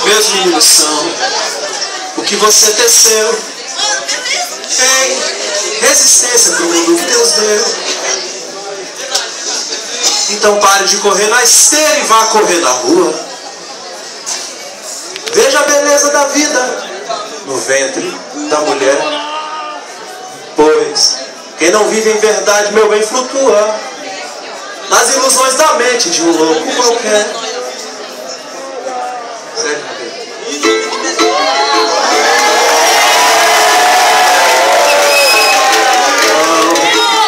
Meus meninos são o que você teceu em resistência pro mundo que Deus deu. Então pare de correr na esteira e vá correr na rua. Veja a beleza da vida no ventre da mulher. Pois quem não vive em verdade, meu bem, flutua nas ilusões da mente de um louco qualquer.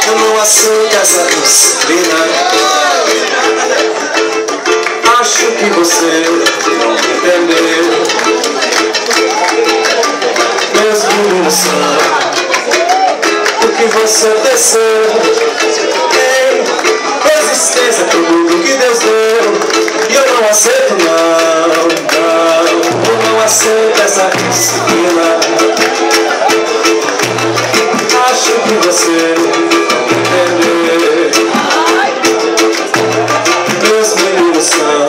Eu não aceito essa disciplina. Acho que você não entendeu. Meus meninos são o que você desceu em resistência pro mundo que Deus deu. E eu não aceito eu não aceito essa disciplina. Acho que você não entendeu. Meus meninos são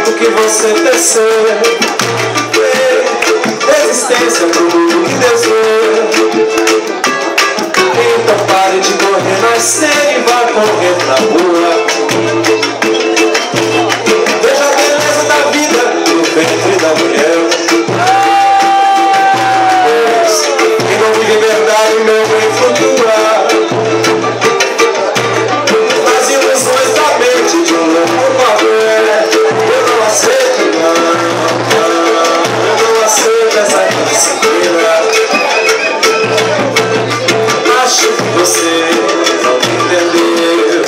o que você desceu em resistência pro mundo que Deus deu. Então pare de correr na esteira e vá correr na rua. Veja a beleza da vida no ventre da mulher. Pois quem não vive verdade, meu bem, flutua nas ilusões da mente de um louco qualquer. Eu não aceito eu não aceito essa disciplina. Acho que você não entendeu.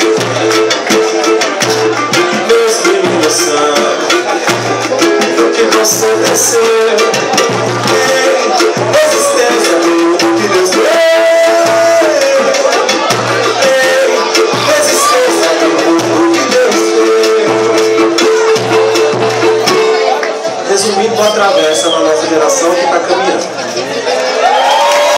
Meus meninos são o que você desceu em resistência do mundo que Deus deu. Em resistência do mundo que Deus deu. Resumindo, uma travessa na nossa geração que está caminhando.